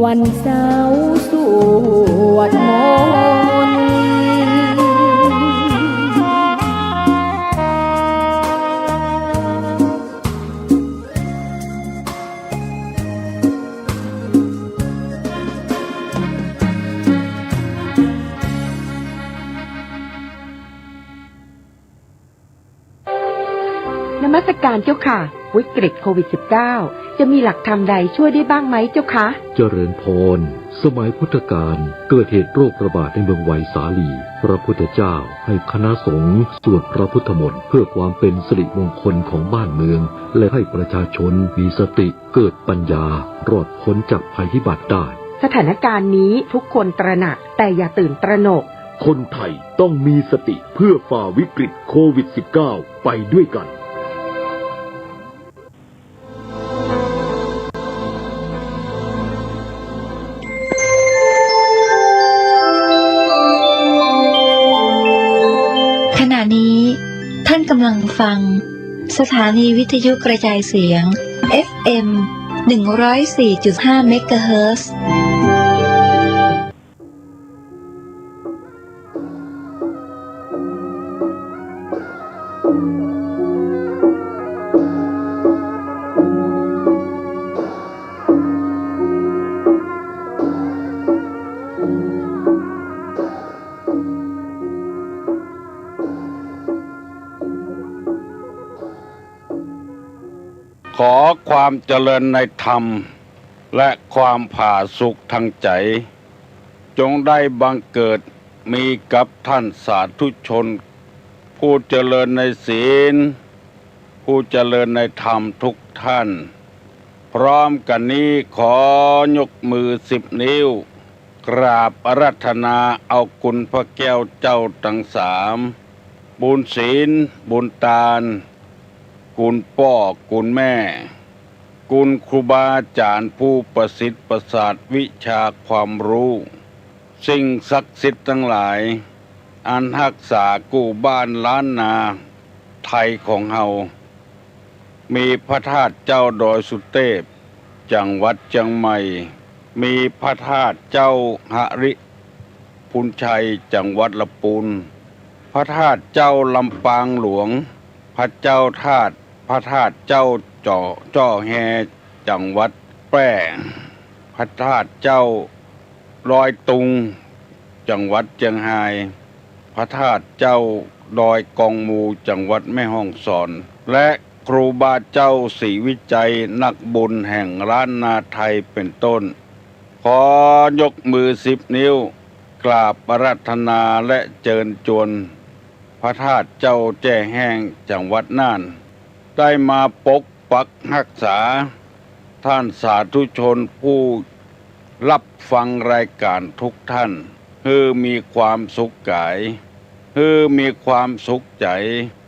วันเสาร์สวดมนต์นมัสการเจ้าค่ะวิกฤตโควิด -19 จะมีหลักธรรมใดช่วยได้บ้างไหมเจ้าคะเจริญพรสมัยพุทธกาลเกิดเหตุโรคระบาดในเมืองไวสาลีพระพุทธเจ้าให้คณะสงฆ์สวดพระพุทธมนต์เพื่อความเป็นสิริมงคลของบ้านเมืองและให้ประชาชนมีสติเกิดปัญญารอดพ้นจากภัยพิบัติได้สถานการณ์นี้ทุกคนตระหนักแต่อย่าตื่นตระหนกคนไทยต้องมีสติเพื่อฝ่าวิกฤตโควิด -19 ไปด้วยกันขณะนี้ท่านกำลังฟังสถานีวิทยุกระจายเสียง FM 104.5 เมกะเฮิรตซ์ ขอความเจริญในธรรมและความผาสุกทางใจจงได้บังเกิดมีกับท่านสาธุชนผู้เจริญในศีลผู้เจริญในธรรมทุกท่านพร้อมกันนี้ขอยกมือ10 นิ้วกราบอาราธนาเอาคุณพระแก้วเจ้าทั้ง3บุญศีลบุญตาลคุณพ่อคุณแม่คุณครูบาอาจารย์ผู้ประสิทธิ์ประสาทวิชาความรู้สิ่งศักดิ์สิทธิ์ทั้งหลายอันรักษากู้บ้านล้านนาไทยของเฮามีพระธาตุเจ้าดอยสุเทพจังหวัดเชียงใหม่มีพระธาตุเจ้าหริพุนชัยจังหวัดลำพูนพระธาตุเจ้าลำปางหลวงพระเจ้าธาตุพระธาตุเจ้าจ้อแฮจังหวัดแพร่พระธาตุเจ้าดอยตุงจังหวัดเชียงรายพระธาตุเจ้าดอยกองมูจังหวัดแม่ฮ่องสอนและครูบาเจ้าศรีวิจัยนักบุญแห่งล้านนาไทยเป็นต้นขอยกมือ10 นิ้วกราบอาราธนาและเชิญชวนพระธาตุเจ้าแจ้แห้งจังหวัดน่านได้มาปกปักรักษาท่านสาธุชนผู้รับฟังรายการทุกท่านคือมีความสุขกายคือมีความสุขใจ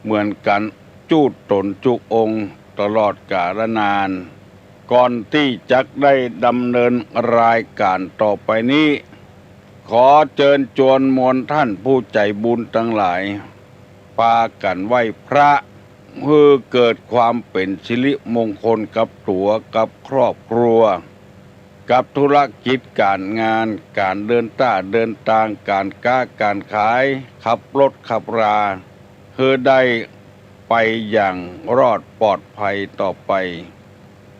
เหมือนกันจูดตนจุองค์ตลอดกาลนานก่อนที่จะได้ดำเนินรายการต่อไปนี้ขอเชิญชวนมวลท่านผู้ใจบุญทั้งหลายพากันไหว้พระเพื่อเกิดความเป็นสิริมงคลกับตัวกับครอบครัวกับธุรกิจการงานการเดินทางการค้าการขายขับรถขับราเพื่อได้ไปอย่างรอดปลอดภัยต่อไป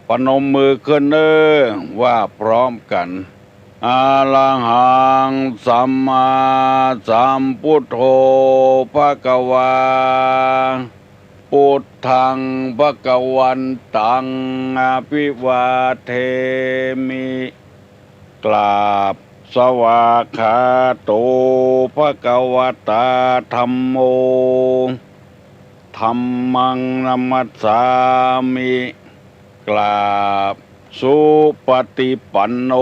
ปนมมือขึ้นว่าพร้อมกันอะระหังสัมมาสัมพุทโธภควาพุทธังภควันตังอภิวาเทมิกราบสวากขาโตภควตาธัมโมธัมมังนัมมัสสามิกราบสุปฏิปันโน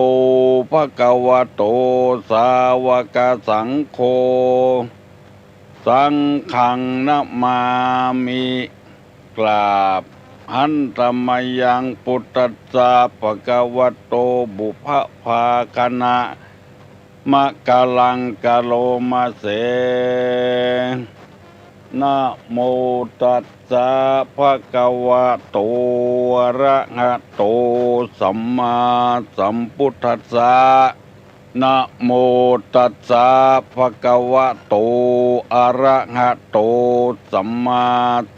ภควโตสาวกสังโฆสังฆังนะมามิกราบหันตมยังพุทธัสสะภควโตบุพภาคณะมะกะลังกะโลมาเส นะโมตัสสะภะคะวะโตอะระหะโตสัมมาสัมพุทธัสสะนะโมตัสสะภะคะวะโตอะระหะโตสัมมา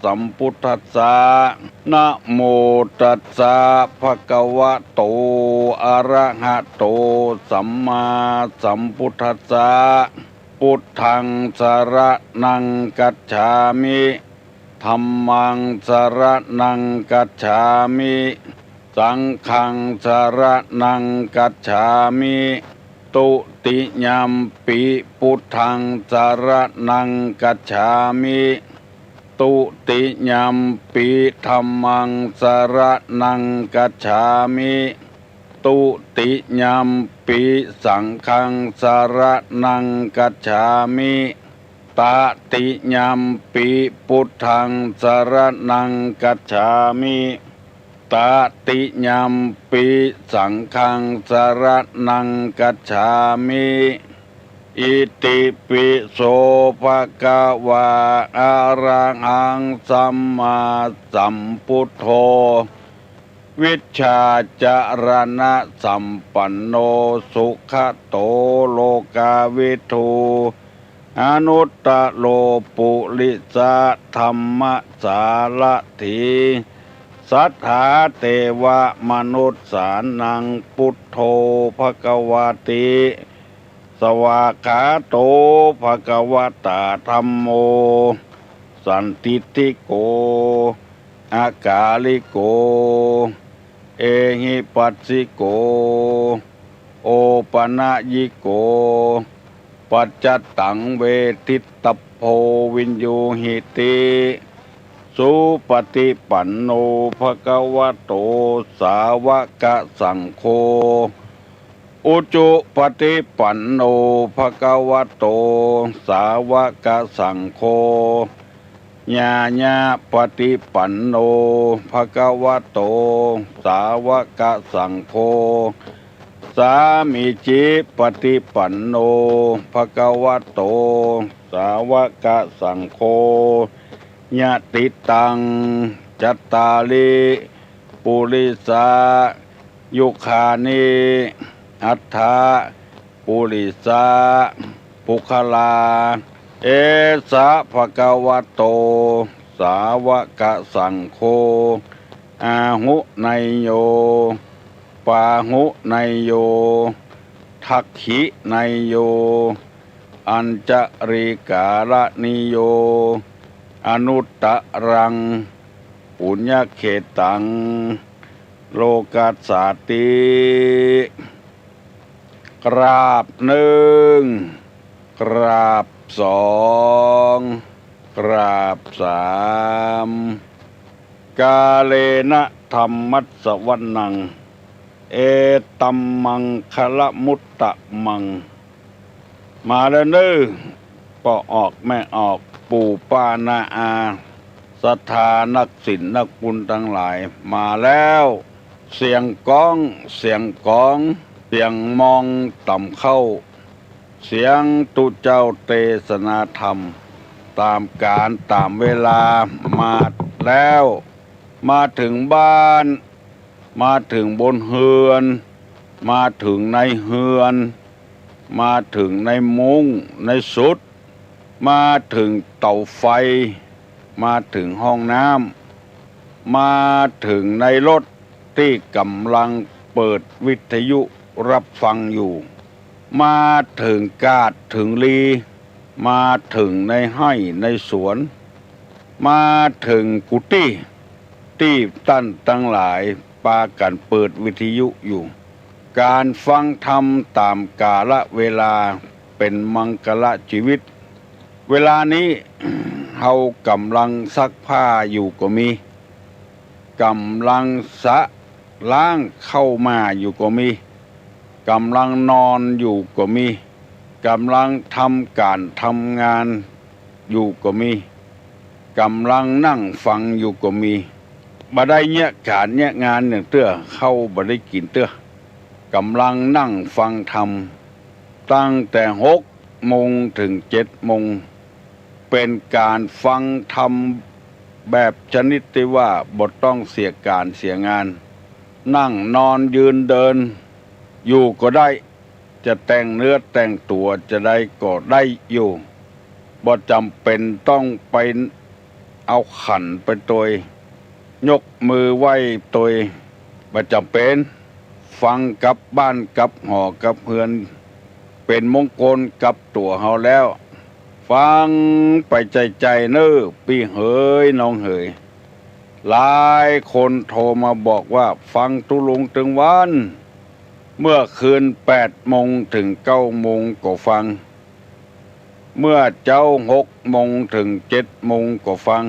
สัมพุทธัสสะนะโมตัสสะภะคะวะโตอะระหะโตสัมมาสัมพุทธัสสะพุทธังสรณังกัจฉามิธัมมังสรณังกัจฉามิสังฆังสรณังกัจฉามิตุติยัมปิพุทธังสรณังกัจฉามิตุติยัมปิธัมมังสรณังกัจฉามิตุติยัมปิสังฆังสรณังกัจฉามิตติยัมปิพุทธังสรณังกัจฉามิตติยัมปิสังฆังสรณังกัจฉามิอิติปิโสภะคะวะอะระหังสัมมาสัมพุทโธวิชชาจารณะสัมปันโนสุขโตโลกาวิทูอนุตตโลปุริสะธัมมสารถีสัทธาเทวมนุษย์สานังพุทโธภควติสวากขาโตภควตาธัมโมสันติติโกอากาลิโกเอหิปัสสิโกโอปนะยิโกปัจจตังเวทิตโพวินโยหิติสุปฏิปันโนภะคะวะโตสาวกสังโฆอุจุปฏิปันโนภะคะวะโตสาวกสังโฆญาญาปฏิปันโนภะคะวะโตสาวกสังโฆสามิจิปฏิปันโนภะคะวะโตสาวกสังโฆญาติตังจัตตาลิปุริสายุคานิอัฏฐาปุริสาปุคลาเอสะภะคะวะโตสาวกสังโฆอาหุไนโยปาหุไนโยทักขิไนโยอัญจริกาลนิโยอนุตตรังปุญญเขตังโลกัสสาติกราบหนึ่งกราบสองกราบสามกาเลนะธัมมัสสวนังเอตัมมังคะละมุตตะมังมาแล้วเน้อก็ออกแม่ออกปู่ป้านาอาศรัทธานักศิลป์นักบุญทั้งหลายมาแล้วเสียงก้องเสียงกองเสียงมองต่ำเข้าเสียงตุเจ้าเทศนาธรรมตามการตามเวลามาแล้วมาถึงบ้านมาถึงบนเฮือนมาถึงในเฮือนมาถึงในมุ้งในสุดมาถึงเตาไฟมาถึงห้องน้ำมาถึงในรถที่กำลังเปิดวิทยุรับฟังอยู่มาถึงกาดถึงลีมาถึงในไร่ในสวนมาถึงกุฏิที่ท่านทั้งหลายปากันเปิดวิทยุอยู่การฟังธรรมตามกาลเวลาเป็นมังคละชีวิตเวลานี้ เฮากำลังซักผ้าอยู่ก็มีกำลังสะล้างเข้ามาอยู่ก็มีกำลังนอนอยู่ก็มีกำลังทำการทำงานอยู่ก็มีกำลังนั่งฟังอยู่ก็มีบ่ได้เนี่ยการเนี่ยงานอย่างเตื้อเข้าบ่ได้กินเตื้อกำลังนั่งฟังธรรมตั้งแต่6 โมงถึง7 โมง เป็นการฟังธรรมแบบชนิดที่ว่าบ่ต้องเสียการเสียงานนั่งนอนยืนเดินอยู่ก็ได้จะแต่งเนื้อแต่งตัวจะได้ก็ได้อยู่บ่จำเป็นต้องไปเอาขันไปตัวยกมือไหว้ตัวบ่จำเป็นฟังกับบ้านกับหอกับเฮือนเป็นมงคลกับตัวเฮาแล้วฟังไปใจเน้อพี่เหยน้องเหยหลายคนโทรมาบอกว่าฟังตุลุงถึงวันเมื่อคืน8 โมงถึง9 โมงก็ฟังเมื่อเจ้า6 โมงถึง7 โมงก็ฟัง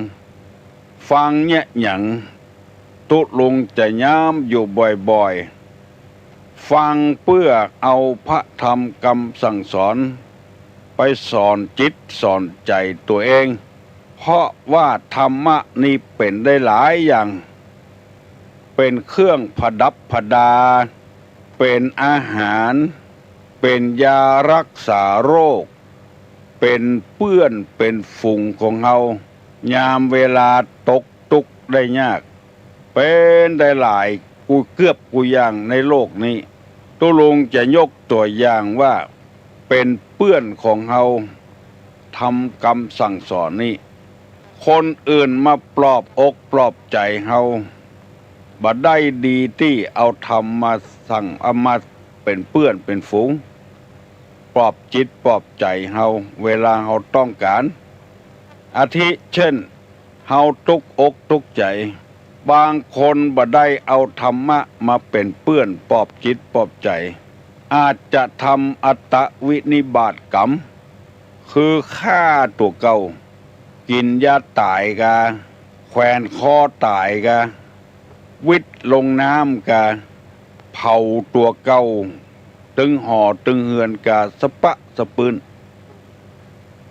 เนี่ยหยังตุลุงจะย้ำอยู่บ่อยๆฟังเพื่อเอาพระธรรมคำสั่งสอนไปสอนจิตสอนใจตัวเองเพราะว่าธรรมะนี่เป็นได้หลายอย่างเป็นเครื่องประดับประดาเป็นอาหารเป็นยารักษาโรคเป็นเปื้อนเป็นฝุ่งของเฮายามเวลาตกทุกข์ได้ยากเป็นได้หลายกูเกือบกูอย่างในโลกนี้ตุลุงจะยกตัวอย่างว่าเป็นเปื้อนของเฮาทำคำสั่งสอนนี่คนอื่นมาปลอบอกปลอบใจเฮาบ่ได้ดีที่เอาธรรมมาสั่งเอามาเป็นเปื้อนเป็นฝูงปลอบจิตปลอบใจเฮาเวลาเฮาต้องการอาทิเช่นเฮาทุกอกทุกใจบางคนบ่ได้เอาธรรมะมาเป็นเปื้อนปลอบจิตปลอบใจอาจจะทำอัตตวินิบาตกรรมคือฆ่าตัวเก่ากินยาตายกาแขวนคอตายกาวิทลงน้ำกาเผาตัวเก่าตึงห่อตึงเฮือนกาสปะสปืน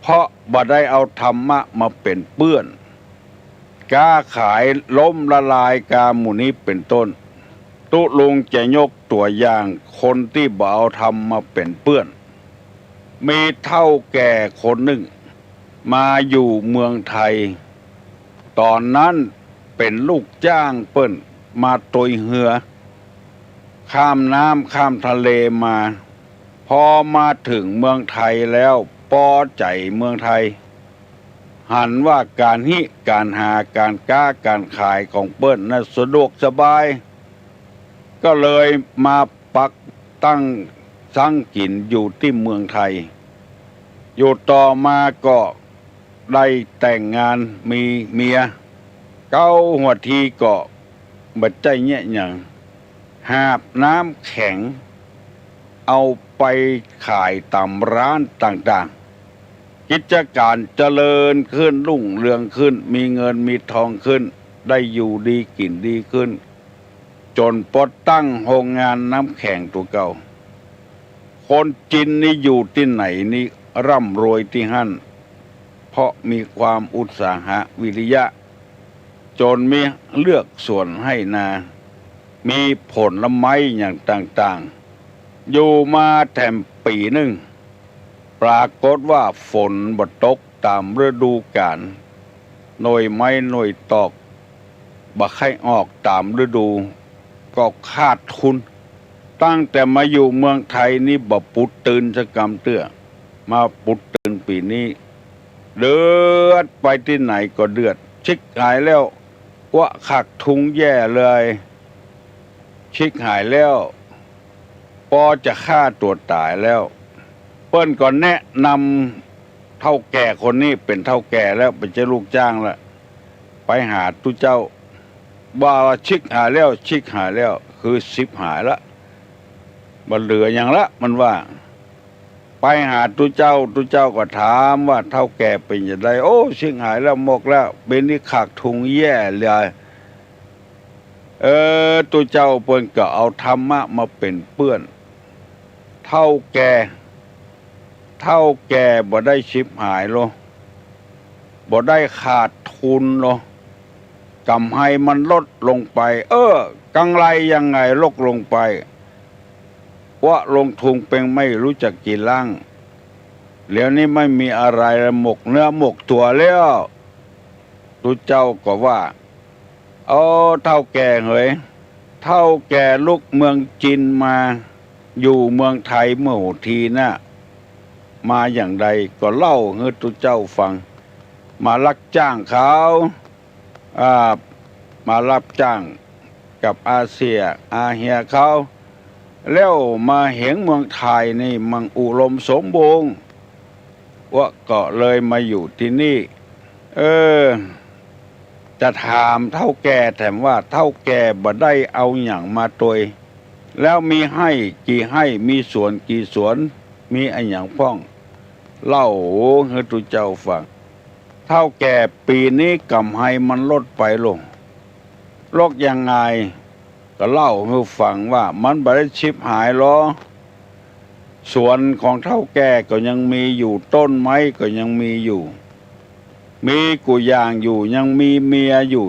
เพราะบ่ได้เอาธรรมะมาเป็นเปื้อนกาขายล้มละลายกาหมู่นี้เป็นต้นตุลุงจะยกตัวอย่างคนที่บ่เอาธรรมมาเป็นเปื้อนมีเฒ่าแก่คนหนึ่งมาอยู่เมืองไทยตอนนั้นเป็นลูกจ้างเปิ้นมาตุยเหือข้ามน้ำข้ามทะเลมาพอมาถึงเมืองไทยแล้วพอใจเมืองไทยหันว่าการการหาการค้าการขายของเปิ้นน่ะสะดวกสบายก็เลยมาปักตั้งสังกินอยู่ที่เมืองไทยอยู่ต่อมาก็ได้แต่งงานมีเมียเก้าหัวทีก็บัดใจเนี่ยอย่างหาบน้ำแข็งเอาไปขายตามร้านต่างๆกิจการเจริญขึ้นรุ่งเรืองขึ้นมีเงินมีทองขึ้นได้อยู่ดีกินดีขึ้นจนปดตั้งโรงงานน้ำแข็งตัวเก่าคนจีนนี่อยู่ที่ไหนนี่ร่ำรวยที่หั่นเพราะมีความอุตสาหะวิริยะจนมีเลือกส่วนให้นามีผลไม้อย่างต่างๆอยู่มาแถมปีหนึ่งปรากฏว่าฝนบ่ตกตามฤดูกาลหน่วยไม้หน่วยตอกบ่ค่อยออกตามฤดูก็ขาดทุนตั้งแต่มาอยู่เมืองไทยนี่บ่ปุดตื่นสกำเตื้อมาปุดตื่นปีนี้เดือดไปที่ไหนก็เดือดชิกหายแล้วว่าขาดทุนแย่เลยชิกหายแล้วพอจะฆ่าตัวตายแล้วเปิ้นก็แนะนำเฒ่าแก่คนนี้เป็นเฒ่าแก่แล้วเป็นเจ้าลูกจ้างละไปหาตุเจ้าว่าชิกหายแล้วชิกหายแล้วคือสิบหายละมันเหลืออย่างละมันว่าไปหาตุเจ้าก็ถามว่าเฒ่าแก่เป็นอย่างไรโอ้ชิกหายแล้วหมกแล้วเป็นนี่ขาดทุนแย่เลยตุเจ้าเปิ้นก็เอาธรรมะมาเป็นเปื้อนเฒ่าแก่บ่ได้ชิบหายโลบ่ได้ขาดทุนโลกำไรมันลดลงไปกังไรยังไงลดลงไปว่าลงทุนเป็นไม่รู้จักกี่ล่าง เดี๋ยวนี้ไม่มีอะไรหมกเนื้อหมกตัวแล้วทุเจ้าก็ว่าเอาเท่าแก่เหยเท่าแก่ลูกเมืองจีนมาอยู่เมืองไทยเมื่อโหทีน่ะมาอย่างใดก็เล่าให้ทุเจ้าฟังมารับจ้างเขามารับจ้างกับอาเซียอาเฮียเขาแล้วมาเห็นเมืองไทยนี่มันอุดมสมบูรณ์ว่าก็เลยมาอยู่ที่นี่จะถามเท่าแก่แถมว่าเท่าแก่บ่ได้เอาอย่างมาตัวแล้วมีให้กี่ให้มีสวนกี่สวนมีอันอย่างพ้องเล่าให้ทุเจ้าฟังเท่าแก่ปีนี้กำไรมันลดไปลงโรคยังไงก็เล่าให้ฟังว่ามันบ่ได้ชิบหายหรอสวนของเท่าแก่ก็ยังมีอยู่ต้นไม้ก็ยังมีอยู่มีกุยางอยู่ยังมีเมียอยู่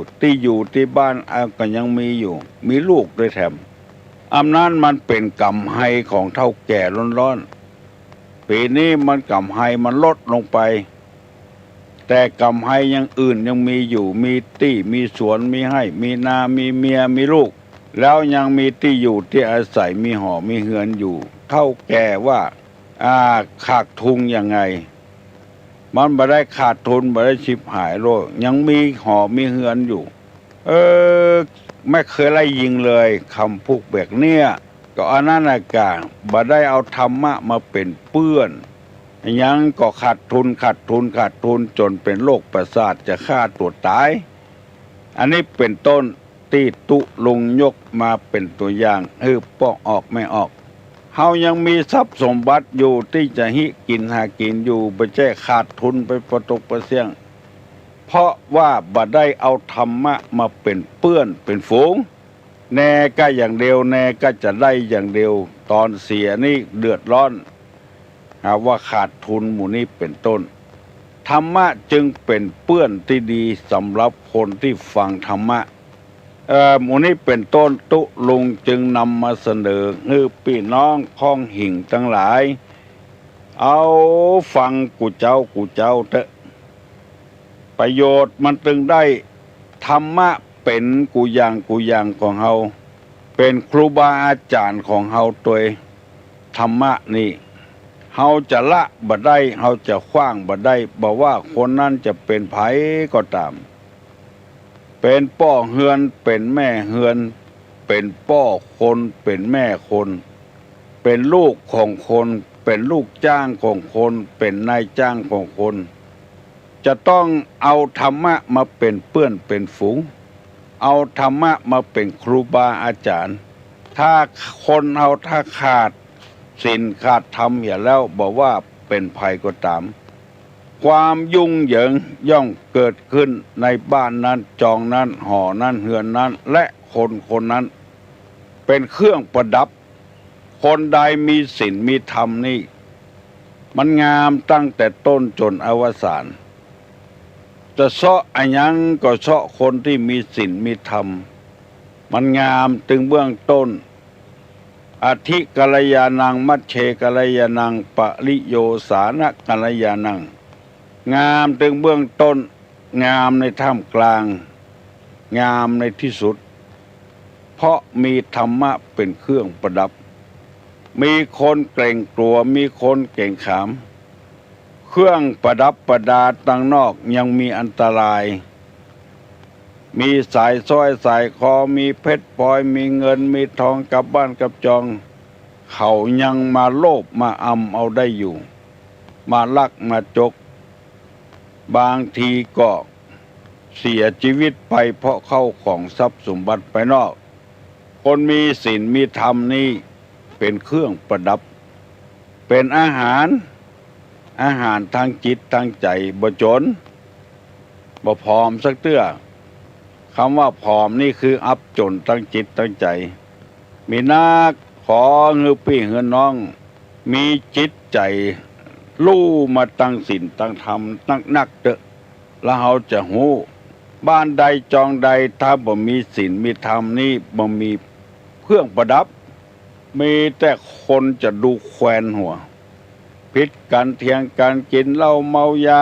ที่บ้านก็ยังมีอยู่มีลูกด้วยแถมอำนาจมันเป็นกำไรของเท่าแก่ร้อนๆปีนี้มันกำไรมันลดลงไปแต่กำไรยังอื่นยังมีอยู่มีมีสวนมีให้มีนามีเมียมีลูกแล้วยังมีที่อยู่ที่อาศัยมีหอมีเฮือนอยู่เท่าแก่ว่าขาดทุนยังไงมันบ่ได้ขาดทุนบ่ได้ชิบหายโลกยังมีหอมีเฮือนอยู่ไม่เคยไล่ยิงเลยคำพูดแบบเนี้ยก็อันนั้นน่ะกะบ่ได้เอาธรรมะมาเป็นเปื้อนยังก็ขาดทุนจนเป็นโรคประสาทจะฆ่าตัวตายอันนี้เป็นต้นที่ตุลุงยกมาเป็นตัวอย่างป้องออกไม่ออกเฮายังมีทรัพย์สมบัติอยู่ที่จะหิกินหากินอยู่บ่ใช่ขาดทุนไปประตกประเสี่ยงเพราะว่าบ่ได้เอาธรรมะมาเป็นเปื้อนเป็นฝูงแน่ก็อย่างเดียวแน่ก็จะได้อย่างเดียวตอนเสียนี่เดือดร้อนหาว่าขาดทุนหมู่นี้เป็นต้นธรรมะจึงเป็นเปื้อนที่ดีสำหรับคนที่ฟังธรรมะหมู่นี้เป็นต้นตุลุงจึงนำมาเสนอให้พี่น้องพ้องหิ่งทั้งหลายเอาฟังกูเจ้าเถอะประโยชน์มันจึงได้ธรรมะเป็นกูอย่างของเฮาเป็นครูบาอาจารย์ของเฮาตัวธรรมะนี่เฮาจะละบ่ได้เฮาจะขว้างบ่ได้บ่ว่าคนนั้นจะเป็นไผก็ตามเป็นพ่อเฮือนเป็นแม่เฮือนเป็นพ่อคนเป็นแม่คนเป็นลูกของคนเป็นลูกจ้างของคนเป็นนายจ้างของคนจะต้องเอาธรรมะมาเป็นเปื้อนเป็นฝูงเอาธรรมะมาเป็นครูบาอาจารย์ถ้าคนเอาถ้าขาดศีลขาดธรรมอย่าแล้วบอกว่าเป็นภัยก็ตามความยุ่งเหยิงย่อมเกิดขึ้นในบ้านนั้นจองนั้นหอนั้นเฮือนนั้นและคนนั้นเป็นเครื่องประดับคนใดมีศีลมีธรรมนี่มันงามตั้งแต่ต้นจนอวสานจะเสาะอันยังก็เสาะคนที่มีศีลมีธรรมมันงามถึงเบื้องต้นอธิกัลยาณังมัชเชกัลยาณังปริโยสานะกัลยาณังงามถึงเบื้องต้นงามในท่ามกลางงามในที่สุดเพราะมีธรรมะเป็นเครื่องประดับมีคนเกรงกลัวมีคนเก่งขามเครื่องประดับประดาตั้งนอกยังมีอันตรายมีสายสร้อยสายคอมีเพชรพลอยมีเงินมีทองกับบ้านกับจองเขายังมาโลภมาเอาได้อยู่มาลักมาจกบางทีก็เสียชีวิตไปเพราะเข้าของทรัพย์สมบัติไปนอกคนมีศีลมีธรรมนี่เป็นเครื่องประดับเป็นอาหารทางจิตทางใจบ่จนบ่ผอมสักเตื้อคำว่าผอมนี่คืออับจนตั้งจิตตั้งใจมีนักขอเงือพี่เงือน้องมีจิตใจลู่มาตั้งศีลตั้งธรรมตั้งนักเถอะแล้วเราจะหูบ้านใดจองใดถ้าบ่มีศีลมีธรรมนี่บ่มีเครื่องประดับมีแต่คนจะดูแควนหัว ผิดกันเถียงกันกินเหล้าเมายา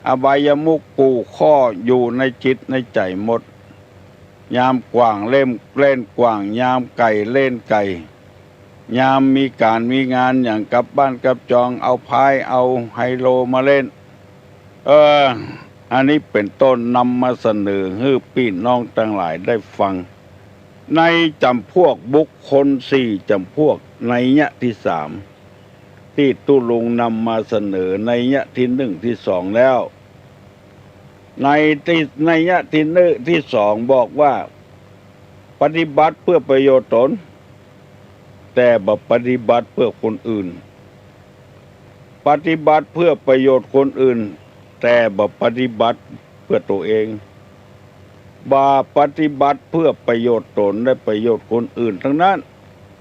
อบายมุขกู่ข้ออยู่ในจิตในใจหมดยามกว่างเล่นกว่างยามไก่เล่นไก่ยามมีการมีงานอย่างกลับบ้านกลับจองเอาพายเอาไฮโลมาเล่นอันนี้เป็นต้นนำมาเสนอให้พี่น้องทั้งหลายได้ฟังในจำพวกบุคคล4จำพวกในยะที่3ที่ตุลุงนำมาเสนอในยะที่1ที่2แล้วในยะที่2บอกว่าปฏิบัติเพื่อประโยชน์ตนแต่บ่ปฏิบัติเพื่อคนอื่นปฏิบัติเพื่อประโยชน์คนอื่นแต่บ่ปฏิบัติเพื่อตัวเองบ่ปฏิบัติเพื่อประโยชน์ตนและประโยชน์คนอื่นทั้งนั้น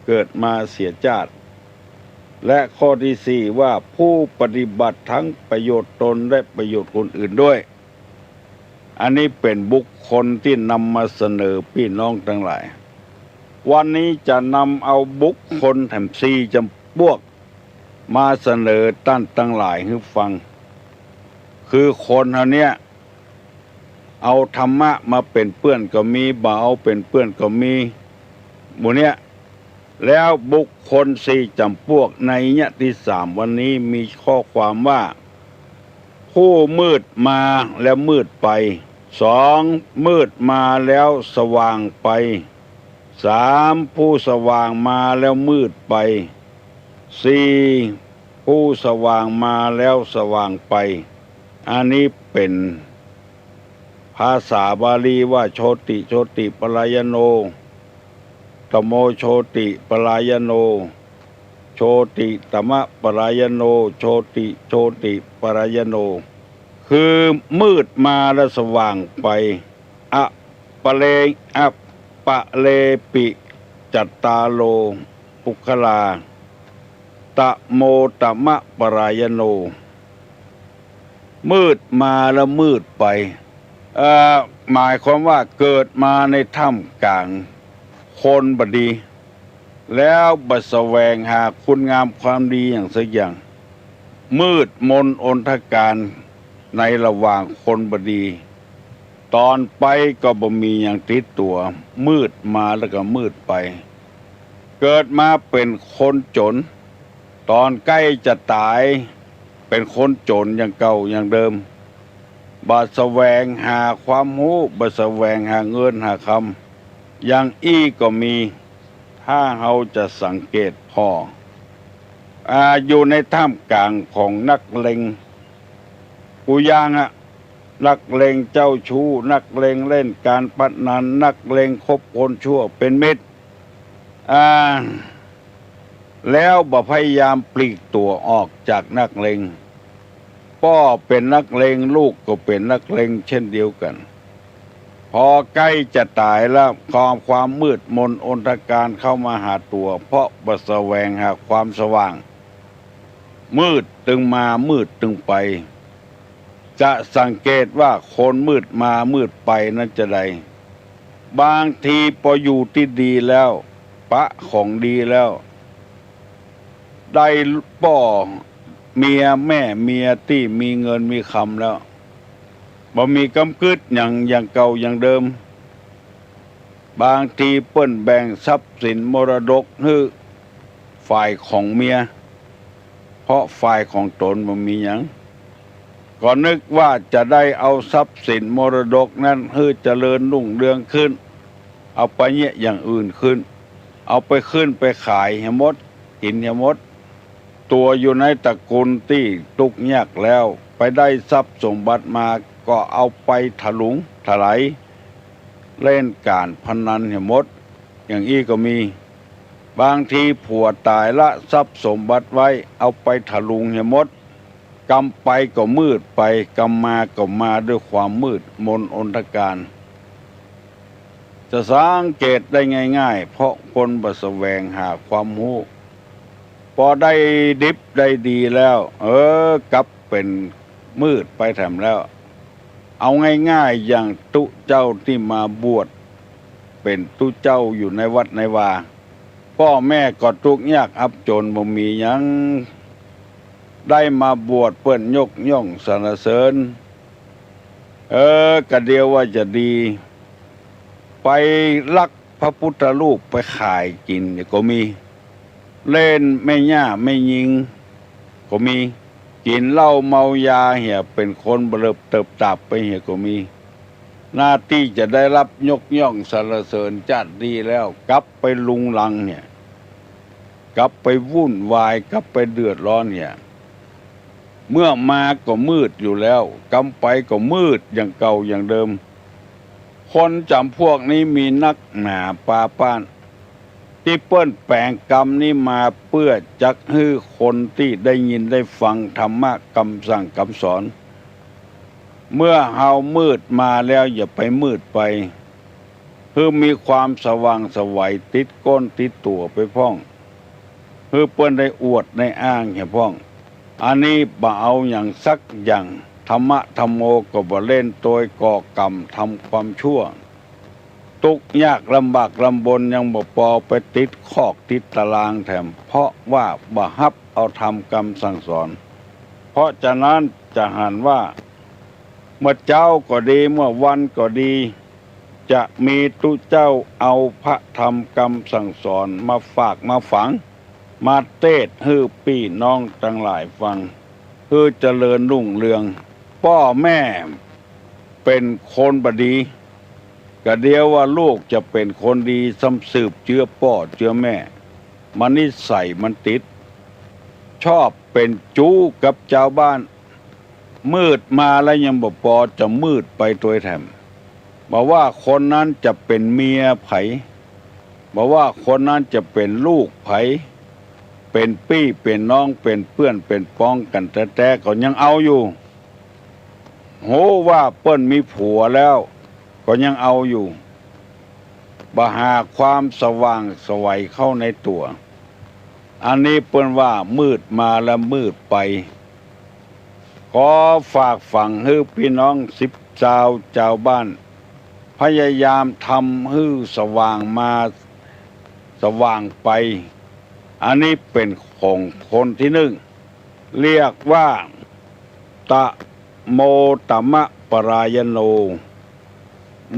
เกิดมาเสียชาติและข้อที่4ว่าผู้ปฏิบัติทั้งประโยชน์ตนและประโยชน์คนอื่นด้วยอันนี้เป็นบุคคลที่นำมาเสนอพี่น้องทั้งหลายวันนี้จะนำเอาบุคคลแถม4จำพวกมาเสนอท่านทั้งหลายให้ฟังคือคนเฮาเนี้ยเอาธรรมะมาเป็นเปื้อนก็มีบ่เอาเป็นเปื้อนก็มีหมู่เนี้ยแล้วบุคคล4จำพวกในยะที่3วันนี้มีข้อความว่าผู้มืดมาแล้วมืดไป2มืดมาแล้วสว่างไป3ผู้สว่างมาแล้วมืดไป4ผู้สว่างมาแล้วสว่างไปอันนี้เป็นภาษาบาลีว่าโชติปลายโนตโมโชติปลายโนโชติตมะปลายโนโชติปลายโนคือมืดมาแล้วสว่างไปอะปะเลปิจัตตาโลปุคลาตะโมตมะปรายโนมืดมาแล้วมืดไปหมายความว่าเกิดมาในถ้ำกลางคนบดีแล้วบัดแสวงหาคุณงามความดีอย่างสักอย่างมืดมนอนทการในระหว่างคนบดีตอนไปก็บ่มีอย่างติดตัวมืดมาแล้วก็มืดไปเกิดมาเป็นคนจนตอนใกล้จะตายเป็นคนจนอย่างเก่าอย่างเดิมบ่แสวงหาความรู้บ่แสวงหาเงินหาคำอย่างก็มีถ้าเราจะสังเกตพออยู่ในท่ามกลางของนักเลงกูยางนักเลงเจ้าชู้นักเลงเล่นการพนันนักเลงคบคนชั่วเป็นมิตรแล้วบ่พยายามปลีกตัวออกจากนักเลงพ่อเป็นนักเลงลูกก็เป็นนักเลงเช่นเดียวกันพอใกล้จะตายแล้วความมืดมนอนทการเข้ามาหาตัวเพราะบ่แสวงหาความสว่างมืดตึงมามืดตึงไปจะสังเกตว่าคนมืดมามืดไปนั้นจะใดบางทีพออยู่ที่ดีแล้วปะของดีแล้วได้ป่อเมียแม่เมียที่มีเงินมีคำแล้วบ่มีกำกึดอย่างเก่าอย่างเดิมบางทีเปิ้นแบ่งทรัพย์สินมรดกให้ฝ่ายของเมียเพราะฝ่ายของตนบ่มีหยังก็นึกว่าจะได้เอาทรัพย์สินมรดกนั้นให้เจริญรุ่งเรืองขึ้นเอาไปเนี่ยอย่างอื่นขึ้นเอาไปขึ้นไปขายให้หมดกินให้หมดตัวอยู่ในตระกูลที่ทุกข์ยากแล้วไปได้ทรัพย์สมบัติมาก็เอาไปถลุงถลายเล่นการพนันให้หมดอย่างก็มีบางทีผัวตายละทรัพย์สมบัติไว้เอาไปถลุงให้หมดกำไปก็มืดไปกำมาก็มาด้วยความมืดมนอนทการจะสังเกตได้ง่ายๆเพราะคนบ่แสวงหาความรู้พอได้ดิบได้ดีแล้วกลับเป็นมืดไปแถมแล้วเอาง่ายๆอย่างตุเจ้าที่มาบวชเป็นตุเจ้าอยู่ในวัดในวาพ่อแม่ก็ทุกข์ยากอับจนบ่มีหยัง ได้มาบวชเปิ้นยกย่องสรรเสริญกะเดียวว่าจะดีไปลักพระพุทธรูปไปขายกินเนี่ยก็มีเล่นไม่ย่าไม่ยิงก็มีกินเหล้าเมายาเหี่ยเป็นคนเบลิบเติบตับไปเหี่ยก็มีหน้าที่จะได้รับยกย่องสรรเสริญจัดดีแล้วกลับไปลุงลังเนี่ยกลับไปวุ่นวายกลับไปเดือดร้อนเนี่ยเมื่อมาก็มืดอยู่แล้วกำไปก็มืดอย่างเก่าอย่างเดิมคนจำพวกนี้มีนักหนาปาป้านที่เปิ้นแปลงกรรมนี้มาเพื่อจักให้คนที่ได้ยินได้ฟังธรรมะคำสั่งคำสอนเมื่อเฮามืดมาแล้วอย่าไปมืดไปคือมีความสว่างไสวติดก้นติดตัวไปพ้องคือเปิ้นได้อวดในอ้างแห่พ้องอันนี้บ่เอาอย่างสักอย่างธรรมะธรรมโมก็บ่เล่นโดยก่อกรรมทำความชั่วทุกข์ยากลำบากลำบนยังบ่พอไปติดคอกติดตารางแถมเพราะว่าบ่ฮับเอาทำกรรมสั่งสอนเพราะฉะนั้นจะหันว่าเมื่อเจ้าก็ดีเมื่อวันก็ดีจะมีตุเจ้าเอาพระธรรมกรรมสั่งสอนมาฝากมาฝังมาเทศน์ให้พี่น้องทั้งหลายฟังเพื่อเจริญรุ่งเรืองพ่อแม่เป็นคนบดีก็เดียวว่าลูกจะเป็นคนดีซ้ำสืบเชื้อพ่อเชื้อแม่มันนิสัยมันติดชอบเป็นจู้กับชาวบ้านมืดมาแล้วยังบ่พอจะมืดไปตัวแถมบอกว่าคนนั้นจะเป็นเมียไผบอกว่าคนนั้นจะเป็นลูกไผเป็นปี้เป็นน้องเป็นเพื่อนเป็นป้องกันแต่ก็ยังเอาอยู่โหว่าเปิ้นมีผัวแล้วก็ยังเอาอยู่บ่หาความสว่างไสวเข้าในตัวอันนี้เปิ้นว่ามืดมาแล้วมืดไปขอฝากฝังให้พี่น้อง10 ชาวบ้านพยายามทำให้สว่างมาสว่างไปอันนี้เป็นของคนที่หนึ่งเรียกว่าตะโมตมะปรายโน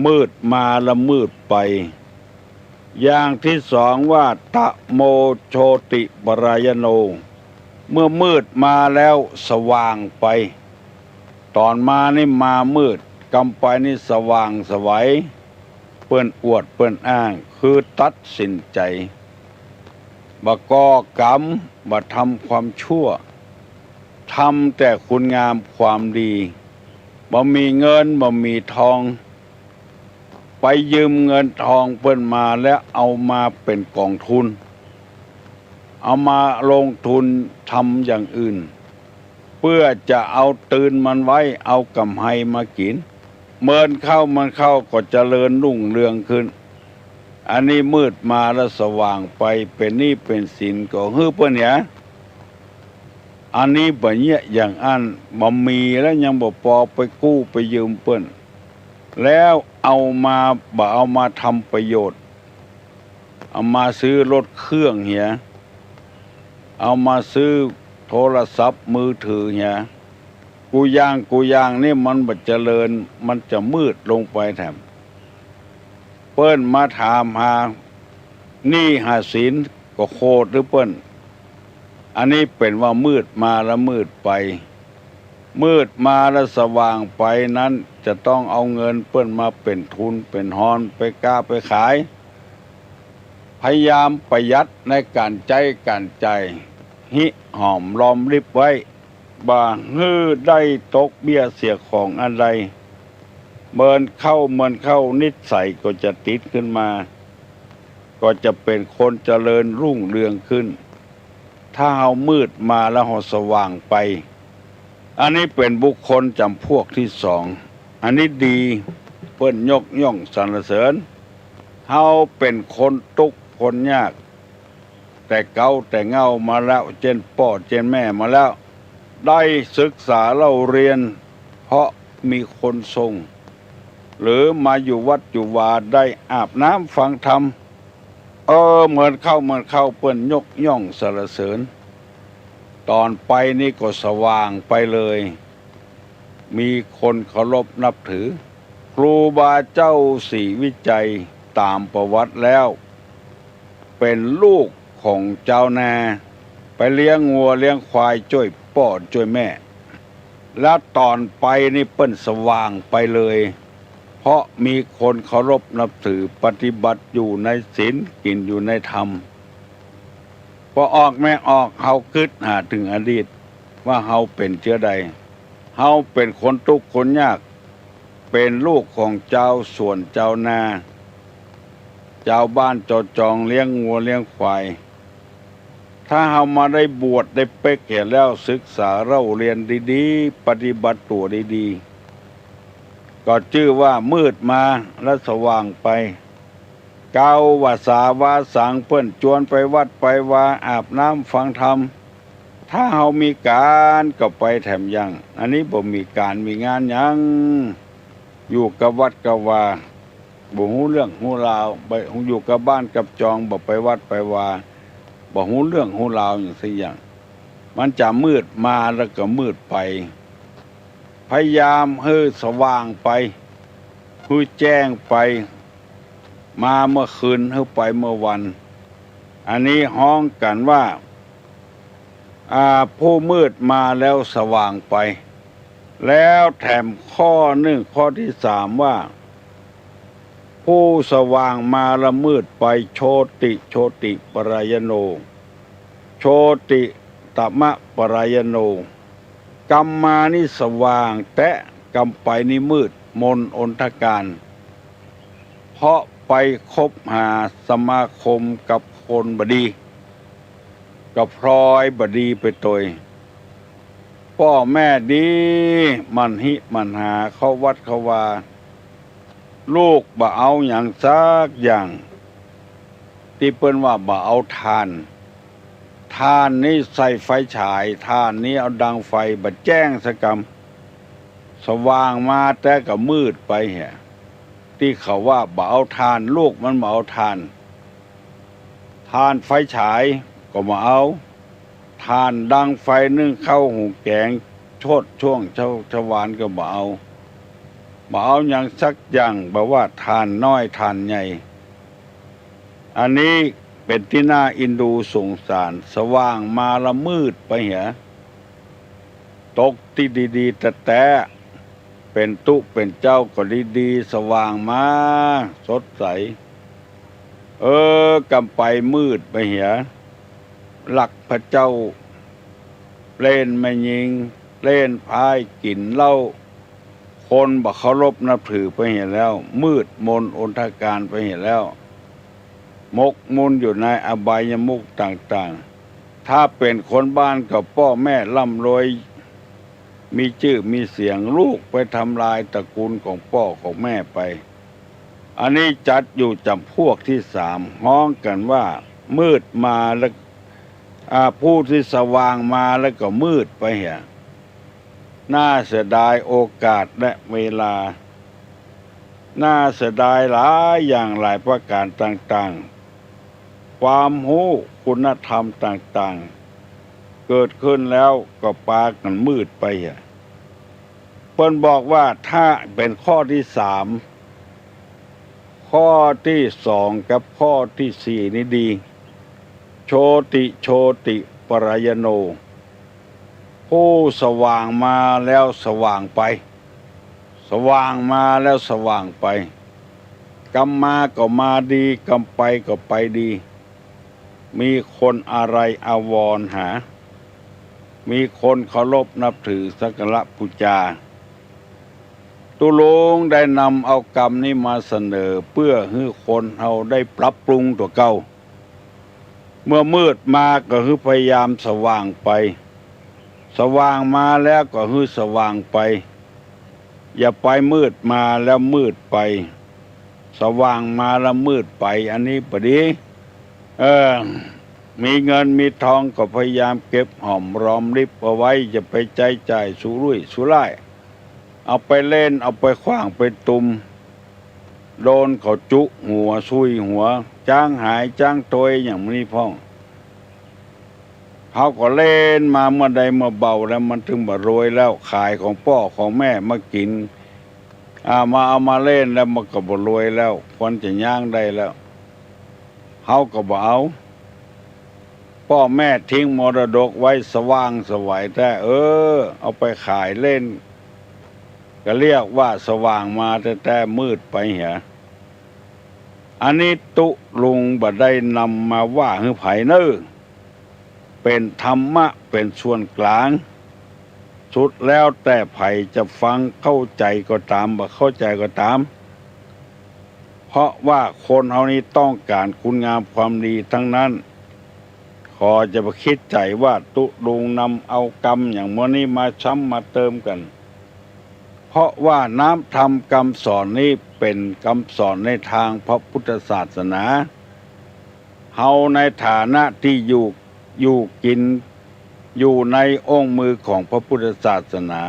มืดมาละมืดไปอย่างที่สองว่าตะโมโชติปรายโนเมื่อมืดมาแล้วสว่างไปตอนมานี่มามืดกำไปนี่สว่างไสวเปิ้นอวดเปิ้นอ้างคือตัดสินใจบ่ก่อกรรมบ่ทำความชั่วทำแต่คุณงามความดีบ่มีเงินบ่มีทองไปยืมเงินทองเปิ้นมาแล้วเอามาเป็นกองทุนเอามาลงทุนทำอย่างอื่นเพื่อจะเอาตื่นมันไว้เอากำไรมากินเมินเข้ามันเข้าก็เจริญรุ่งเรืองขึ้นอันนี้มืดมาแล้วสว่างไปเป็นหนี้เป็นสินก็ฮื้อเปิ้นเนี่ยอันนี้บ่เนี่ยอย่างอันบ่มีแล้วยังบ่พอไปกู้ไปยืมเปิ้นแล้วเอามาบ่เอามาทำประโยชน์เอามาซื้อรถเครื่องเหียเอามาซื้อโทรศัพท์มือถือเหียกูย่างนี่มันบ่เจริญมันจะมืดลงไปแถมเปิ้นมาถามหานี่หาศีลก็โคตรหรือเปิ้นอันนี้เป็นว่ามืดมาแล้วมืดไปมืดมาแล้วสว่างไปนั้นจะต้องเอาเงินเปิ้นมาเป็นทุนเป็นฮอนไปกล้าไปขายพยายามประหยัดในการใจหิหอมรอมริบไว้บ่ฮื้อได้ตกเบี้ยเสียของอะไรเมินเข้านิสัยก็จะติดขึ้นมาก็จะเป็นคนเจริญรุ่งเรืองขึ้นถ้าเฮามืดมาแล้วเฮาสว่างไปอันนี้เป็นบุคคลจำพวกที่สองอันนี้ดีเปิ้นยกย่องสรรเสริญเฮาเป็นคนทุกข์คนยากแต่เก่าแต่เงามาแล้วเจนพ่อเจนแม่มาแล้วได้ศึกษาเล่าเรียนเพราะมีคนทรงหรือมาอยู่วัดอยู่วาได้อาบน้ำฟังธรรมเหมือนเข้าเปิ้นยกย่องสรรเสริญ ตอนไปนี่ก็สว่างไปเลย มีคนเคารพนับถือครูบาเจ้าศรีวิจัยตามประวัติแล้วเป็นลูกของเจ้านาไปเลี้ยงงัวเลี้ยงควายช่วยพ่อช่วยแม่แล้วตอนไปนี่เปิ้นสว่างไปเลยเพราะมีคนเคารพนับถือปฏิบัติอยู่ในศีลกินอยู่ในธรรมพอออกไม่ออกเฮาคิดหาถึงอดีตว่าเฮาเป็นเชื้อใดเฮาเป็นคนทุกข์คนยากเป็นลูกของเจ้าสวนเจ้านาเจ้าบ้านจองเลี้ยงงัวเลี้ยงควายถ้าเฮามาได้บวชได้เป๊กเห็นแล้วศึกษาเล่าเรียนดีๆปฏิบัติตัวดีๆก็ชื่อว่ามืดมาและสว่างไปเกาวาสาวาสังเปิ้นจวนไปวัดไปวาอาบน้ำฟังธรรมถ้าเฮามีการก็ไปแถมยังอันนี้บ่มีการมีงานยังอยู่กับวัดกับวาบ่ฮู้เรื่องฮู้ราวไปอยู่กับบ้านกับจองบ่ไปวัดไปวาบ่ฮู้เรื่องฮู้ราวอย่างสิอย่างมันจะมืดมาแล้วก็มืดไปพยายามให้สว่างไปให้แจ้งไปมาเมื่อคืนให้ไปเมื่อวันอันนี้ฮ้องกันว่าผู้มืดมาแล้วสว่างไปแล้วแถมข้อหนึ่งข้อที่สามว่าผู้สว่างมาละมืดไปโชติปรายโนโชติตมะปรายโนกรรมมานี่สว่างแต่กรรมไปนี่มืดมนอนทการเพราะไปคบหาสมาคมกับคนบดีกับพลอยบดีไปตัวพ่อแม่ดีมันมันหาเข้าวัดเขาว่าลูกบ่เอาอย่างสักอย่างที่เปิ้นว่าบ่เอาทานนี่ใส่ไฟฉายทานนี้เอาดังไฟบ่แจ้งสกรรมสว่างมาแต่ก็มืดไปแฮะที่เขาว่าบ่เอาทานลูกมันบ่เอาทานไฟฉายก็บ่เอาทานดังไฟนึ่งข้าวหุงแกงโชดช่วงชวานก็บ่เอาอย่างสักอย่างแบบว่าทานน้อยทานใหญ่อันนี้เป็นที่น่าอินดูสงสารสว่างมาละมืดไปเหรอตกที่ดีๆแต่เป็นตุเป็นเจ้าก็ดีๆสว่างมาสดใสกำไปมืดไปเหรอหลักพระเจ้าเล่นไม่ยิงเล่นพายกินเหล้าคนบ่เคารพนับถือไปเห็นแล้วมืดมนอนทการไปเห็นแล้วมกมุ่นอยู่ในอบายมุขต่างๆถ้าเป็นคนบ้านกับพ่อแม่ร่ำรวยมีชื่อมีเสียงลูกไปทำลายตระกูลของพ่อของแม่ไปอันนี้จัดอยู่จำพวกที่สามฮ้องกันว่ามืดมาแล้วผู้ที่สว่างมาแล้วก็มืดไปเหี้ยน่าเสียดายโอกาสและเวลาน่าเสียดายหลายอย่างหลายประการต่างๆความรู้คุณธรรมต่างๆเกิดขึ้นแล้วก็ปากันมืดไปเหี้ยเพิ่นบอกว่าถ้าเป็นข้อที่สามข้อที่สองกับข้อที่สี่นี่ดีโชติปรายโนผู้สว่างมาแล้วสว่างไปสว่างมาแล้วสว่างไปกรรมมาก็มาดีกรรมไปก็ไปดีมีคนอะไรอาวรณ์หามีคนเคารพนับถือสักการะบูชาตุลงได้นำเอากรรมนี้มาเสนอเพื่อให้คนเราได้ปรับปรุงตัวเก่าเมื่อมืดมาก็คือพยายามสว่างไปสว่างมาแล้วก็คือสว่างไปอย่าไปมืดมาแล้วมืดไปสว่างมาแล้วมืดไปอันนี้พอดีมีเงินมีทองก็พยายามเก็บหอมรอมริบเอาไว้จะไปใจจ่ายสุรุ่ยสุร่ายเอาไปเล่นเอาไปขว้างไปตุมโดนเขาจุหัวซุยหัวจ้างหายจ้างตัวอย่างนี้พ่องพ เขาก็เล่นมาเมื่อใดเมื่อเบาแล้วมันถึงบ่รวยแล้วขายของพ่อของแม่มากินมาเอามาเล่นแล้วมันก็บ่รวยแล้วควรจะย่างได้แล้วเขาก็บ่เอาพ่อแม่ทิ้งมรดกไว้สว่างไสวแต่เอาไปขายเล่นก็เรียกว่าสว่างมาแต่มืดไปเหรออันนี้ตุลุงบ่ได้นำมาว่าให้ไผเน้อเป็นธรรมะเป็นส่วนกลางสุดแล้วแต่ไผจะฟังเข้าใจก็ตามบ่เข้าใจก็ตามเพราะว่าคนเฮานี้ต้องการคุณงามความดีทั้งนั้นขอจะไปคิดใจว่าตุลุงนำเอากรรมอย่างมื้อนี้มาช้ำมาเติมกันเพราะว่าน้ำธรรมคำสอนนี้เป็นคำสอนในทางพระพุทธศาสนาเฮาในฐานะที่อยู่กินอยู่ในองค์มือของพระพุทธศาสนา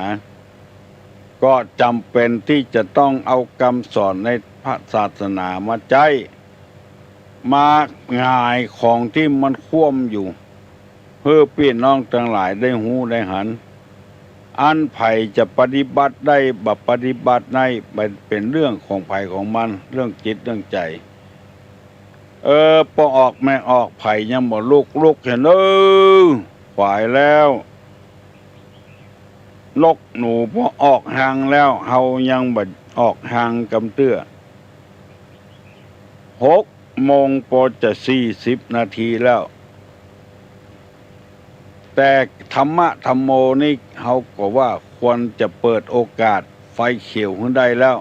ก็จำเป็นที่จะต้องเอาคำสอนในพระศาสนามาใจมาง่ายของที่มันคว่ำอยู่เพื่อพี่น้องทั้งหลายได้หูได้หันอันไผจะปฏิบัติได้บ่ปฏิบัติได้เป็นเรื่องของไผของมันเรื่องจิตเรื่องใจพอออกไม่ออกไผยังบ่ลุกเห็นฝ่ายแล้วลกหนูพอออกห่างแล้วเฮายังบ่ออกห่างกำเตื้อ6 โมงพอจะ40 นาทีแล้วแต่ธรรมะธรรมโมนี่เฮาก็ว่าควรจะเปิดโอกาสไฟเขียวขึ้นได้แล้ว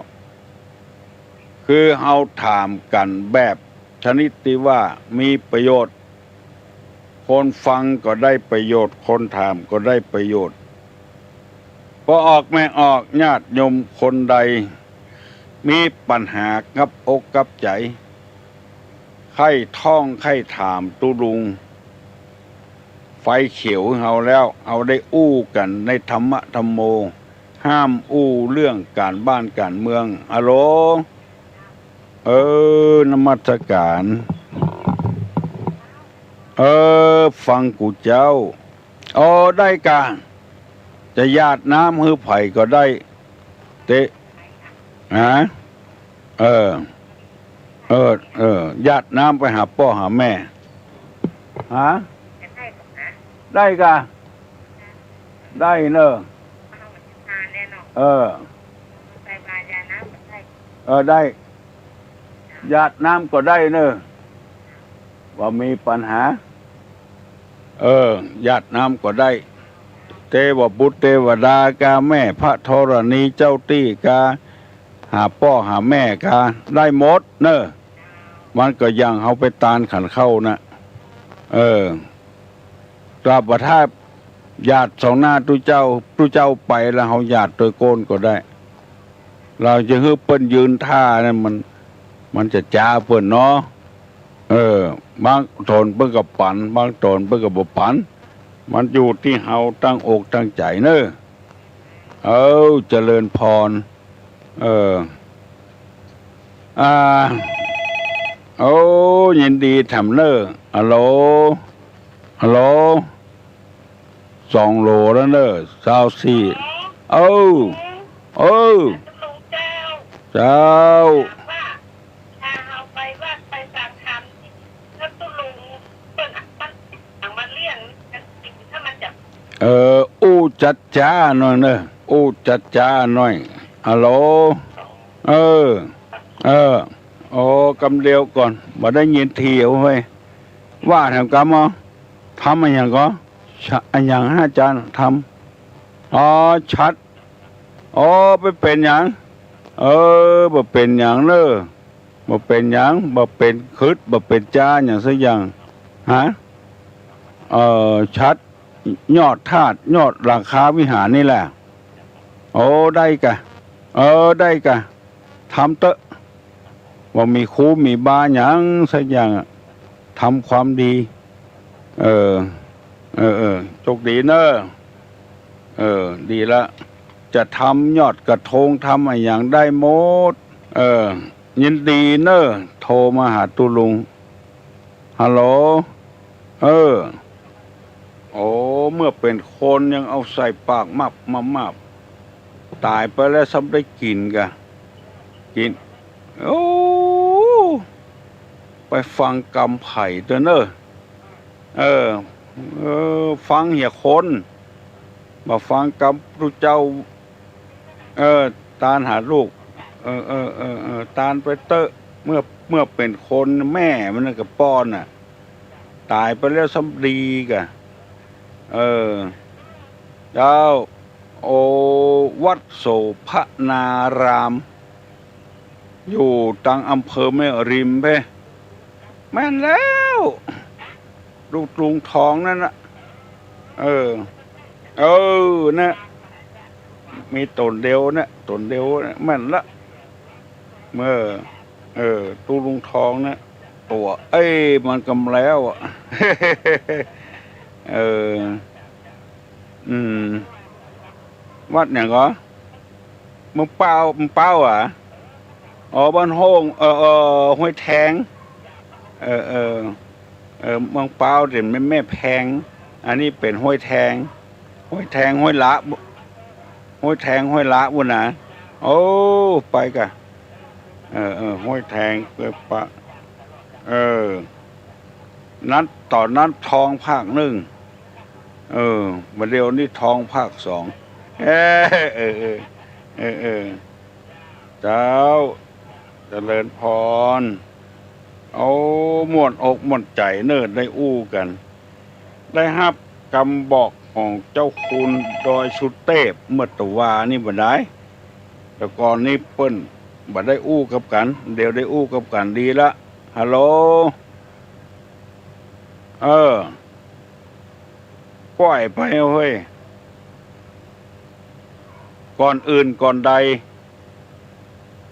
คือเฮาถามกันแบบชนิดที่ว่ามีประโยชน์คนฟังก็ได้ประโยชน์คนถามก็ได้ประโยชน์พอออกไม่ออกญาติโยมคนใดมีปัญหากับอกกับใจใครท่องใครถามตุลุงไฟเขียวเฮาแล้วเอาได้อู้กันในธรรมะธรรมโมห้ามอู้เรื่องการบ้านการเมืองอะโหลนมัสการฟังกูเจ้าได้กะจะญาติน้ำหือไผ่ก็ได้เตะญาติน้ำไปหาพ่อหาแม่ได้กะได้เนอะได้ญาติน้ำก็ได้เนอะว่ามีปัญหาญาติน้ำก็ได้เทวบุตรเทวดากาแม่พระธรณีเจ้าตี้กาหาพ่อหาแม่กาได้หมดเนอะมันก็ยังเอาไปตานขันเข้านะตราบว่าถ้าญาติสองหน้าตุเจ้าไปแล้วเขาญาติโดยโกนก็ได้เราจะให้เปิ้นยืนท่านั่นมันจะจ้าเปิ้นเนาะบางตนเปิ้นกับปันบางตนเปิ้นกับบ่ปันมันอยู่ที่เฮาตั้งอกตั้งใจเนอะเจริญพรยินดีทำเนอะฮัลโหล2 โลแล้วเนอะ24เจ้าอู้จัดจ้าหน่อยเนอะอู้จัดจ้าหน่อยฮัลโหลกำเดียวก่อนบ่ได้ยินเที่ยวเว้ยว่าทำกรรมทำอะไรอย่างก็อันอย่างอาจารย์ทำชัดไปเป็นอย่างบ่เป็นอย่างเนอะบ่เป็นอย่างบ่เป็นคืดบ่เป็นจ้าอย่างสักอย่างชัดยอดธาตุยอดหลังคาวิหารนี่แหละได้กะได้กะทำเตอะว่ามีครูมีบาอย่างสักอย่างทำความดีโชคดีเนอะดีละจะทำยอดกระทงทำอะไรอย่างได้หมดยินดีเนอะโทรมาหาตุลุงฮัลโหล โอ้เมื่อเป็นคนยังเอาใส่ปากมับตายไปแล้วซ้ำได้กินกะกินโอ้ไปฟังกำไผ่ตัวเนอะเออฟังเหี้ยคนมาฟังกำพระเจ้าตาลหาลูกตาลไปเตอะเมื่อเป็นคนแม่มันน่ะกับป้อนน่ะตายไปแล้วซ้ำดีกะเจ้าโอวัดโสภนารามอยู่ตังอำเภอแม่ริมไปแม่นแล้วลูกลุงทองนั่นน่ะนะมีตนเดียวนะตนเดียวนะแม่นละเมื่อตูลุงทองนะตัวมันกำแล้วอ่ะ วัดเนี่ยเหรอมึงเป้าอ่ะบ้านห้องห้วยแทงมึงเป้าเด่นแม่แพงอันนี้เป็นห้วยแทงห้วยแทงห้วยละห้วยแทงห้วยละบุญนะโอ้ไปกะห้วยแทงเปิดปะนั้นตอนนั้นทองภาคหนึ่งมาเร็วนี่ทองภาคสองเจ้าเจริญพรเอาม่วนอกม่วนใจเนิดได้อู้กันได้ฮับกำบอกของเจ้าคุณดอยสุเทพเมื่อตะวานี่บ่ได้แต่ก่อนนี้เปิ้นบ่ได้อู้กับกันเดี๋ยวได้อู้กับกันดีละฮัลโหลปล่อยไปเฮ้ยก่อนอื่นก่อนใด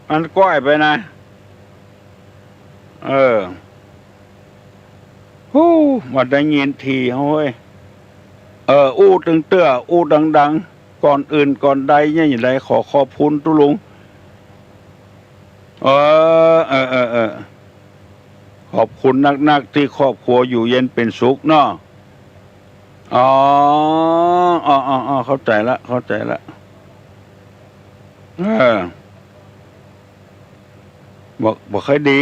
มันก้อยไปนะมาได้ยินทีเฮ้ยอู้ตึงเตื้ออู้ดังก่อนอื่นก่อนใดเนี่ยอย่างไรขอขอบคุณตุลุงขอบคุณนักที่ครอบครัวอยู่เย็นเป็นสุขเนาะเข้าใจละบอกให้ดี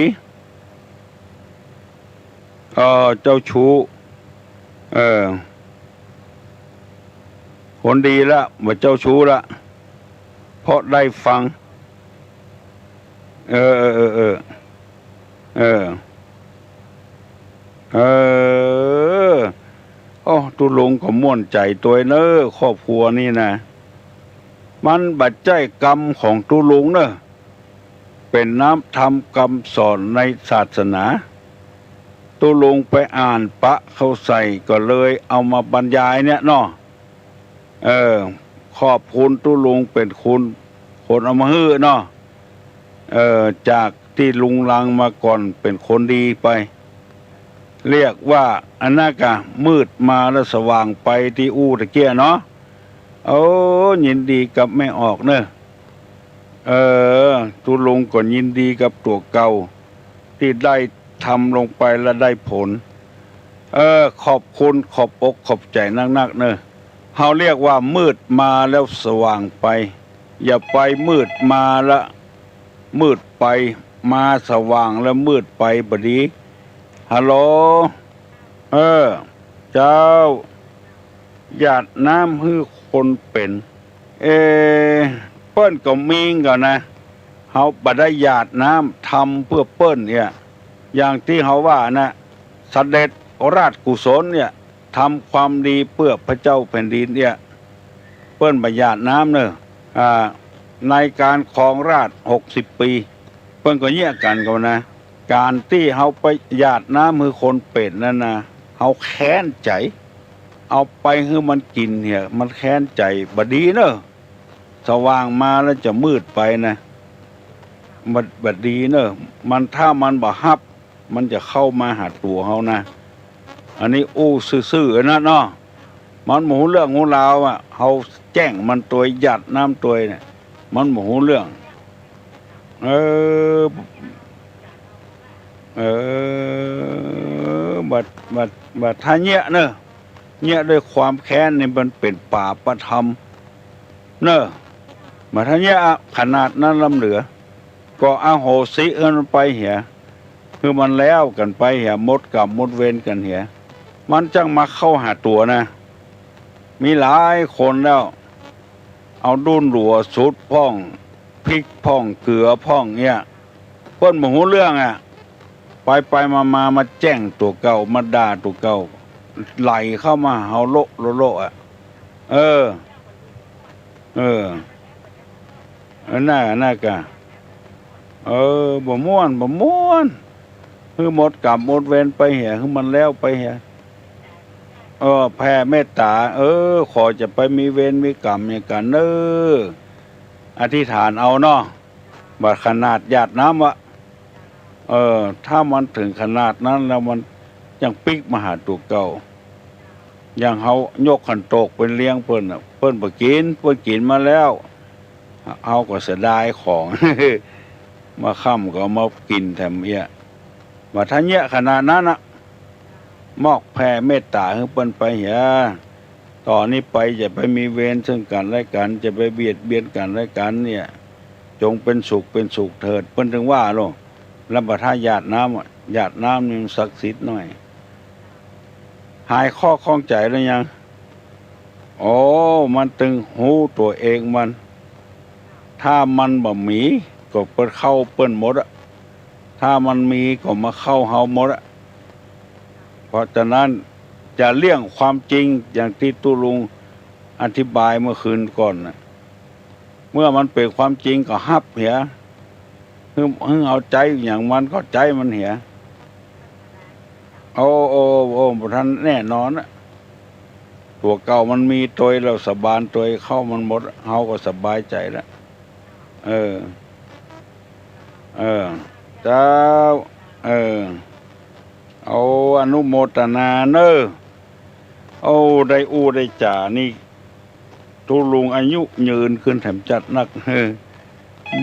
เจ้าชู้คนดีละมาเจ้าชู้ละเพราะได้ฟังตุลุงก็ม่วนใจตัวเนอะครอบครัวนี่นะมันบัดใจกรรมของตุลุงเนอะเป็นน้ำทำคำสอนในศาสนาตุลุงไปอ่านปะเขาใส่ก็เลยเอามาบรรยายเนี่ยเนาะขอบคุณตุลุงเป็นคนเอามาฮื้อเนาะจากที่ลุงลังมาก่อนเป็นคนดีไปเรียกว่าอันนั้นกะมืดมาแล้วสว่างไปที่อู้ตะเกียเนาะยินดีกับไม่ออกเนอะตุลุงก็ยินดีกับตัวเก่าที่ได้ทำลงไปและได้ผลขอบคุณขอบอกขอบใจนักๆเนอะเขาเรียกว่ามืดมาแล้วสว่างไปอย่าไปมืดมาละมืดไปมาสว่างแล้วมืดไปบดีฮัลโหลเจ้าหยาดน้ำให้คนเป็นเปิ้นก็มีก่อนนะเขาบัดได้หยาดน้ำทำเพื่อเปิ้นเนี่ยอย่างที่เขาว่านะเสด็จราชกุศลเนี่ยทำความดีเพื่อพระเจ้าแผ่นดินเนี่ยเปิ้นบัดหยาดน้ำเนอะในการครองราช60 ปีเปิ้นก็แยกกันกันนะการที่เขาไปหยาดน้ำมือคนเป็ดนั่นนะเขาแค้นใจเอาไปให้มันกินเนี่ยมันแค้นใจบดีเนอะสว่างมาแล้วจะมืดไปนะมันบดีเนอะมันถ้ามันบ่ฮับมันจะเข้ามาหาตัวเขานะอันนี้อู้ซื่อๆนะเนาะมันหมูเรื่องของเราอ่ะเขาแจ้งมันตัวหยัดน้ำตัวเนี่ยมันหมูเรื่องบัดท่าเนี้ยเนอะ เนี่ยด้วยความแค้นนี่มันเป็นป่าประธรรมเนอะมาท่านเนี่ยขนาดนั้นลำเหลือก็อาโหสิมันไปเหียคือมันแล้วกันไปเหียหมดกับหมดเวรกันเหียมันจังมาเข้าหาตัวนะมีหลายคนแล้วเอาดุนหลัวสุดพ่องพริกพ่องเกลือพ่องเนี่ยเพิ่นบ่ฮู้เรื่องไปมาแจ้งตัวเก่ามาด่าตัวเก่าไหลเข้ามาเฮาโลเออน่ากะบ่ม่วนคือหมดกรรมหมดเวรไปเหียคือมันแล้วไปเหียแผ่เมตตาขอจะไปมีเวรมีกรรมอย่างกันอธิษฐานเอาเนาะบัดขนาดหยาดน้ำถ้ามันถึงขนาดนั้นแล้วมันยังปิกมาหาตัวเก่าอย่างเฮายกขันโตกเป็นเลี้ยงเพิ่นบ่กินมาแล้วเอาก็เสียดายของ มาค่ำก็มากินแถมว่าถ้าเนี่ยขนาดนั้นมอกแผ่เมตตาให้เปิ้นไปต่อนนี้ไปจะไปมีเวรซึ่งกันและกันจะไปเบียดเบียนกันและกันเนี่ยจงเป็นสุขเถิดเปิ้นถึงว่าโลแล้วบัดถ้าหยาดน้ำนี่ศักดิ์สิทธิ์หน่อยหายข้อข้องใจแล้วยังมันตึงหูตัวเองมันถ้ามันบ่มีก็เปิ้นเข้าเปิ้นหมดถ้ามันมีก็มาเข้าเฮาหมดเพราะฉะนั้นจะเลี่ยงความจริงอย่างที่ตุลุงอธิบายเมื่อคืนก่อนเมื่อมันเป็นความจริงก็ฮับเหียเอาใจอย่างมันก็ใจมันเหียท่านแน่นอนตัวเก่ามันมีตัวเราสบานตัวเข้ามันหมดเฮาก็สบายใจแล้วเจ้าเอาอนุโมทนาได้จ่านี่ตุลุงอายุยืนขึ้นแถมจัดนัก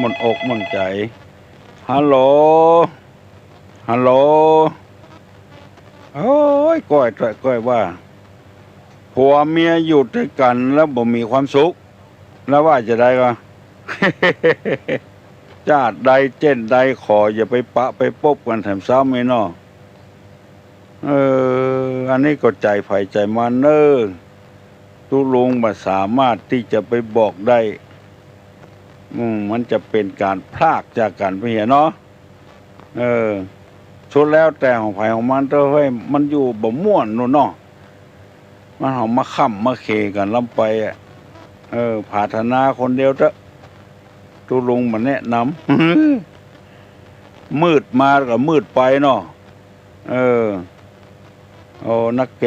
มันอกมันใจฮัลโหลก้อยว่าผัวเมียอยู่ด้วยกันแล้วบ่มีความสุขแล้วว่าจะได้ก็ ชาติใดเช่นใดขออย่าไปปะไปปบกันแถมซ้ำไม่นออันนี้ก็ใจไผ่ใจมันตุลุงบ่สามารถที่จะไปบอกได้มันจะเป็นการพลากจากกันไปเห็นเนาะสุดแล้วแต่ของไผ่ของมันมันอยู่บ่ม่วนนู่นเนาะมันเอามาค้ำมาเคกันลำไปผาธนาคนเดียวตุลุงมันแนะนำ มืดมาก็มืดไปเนาะนักแก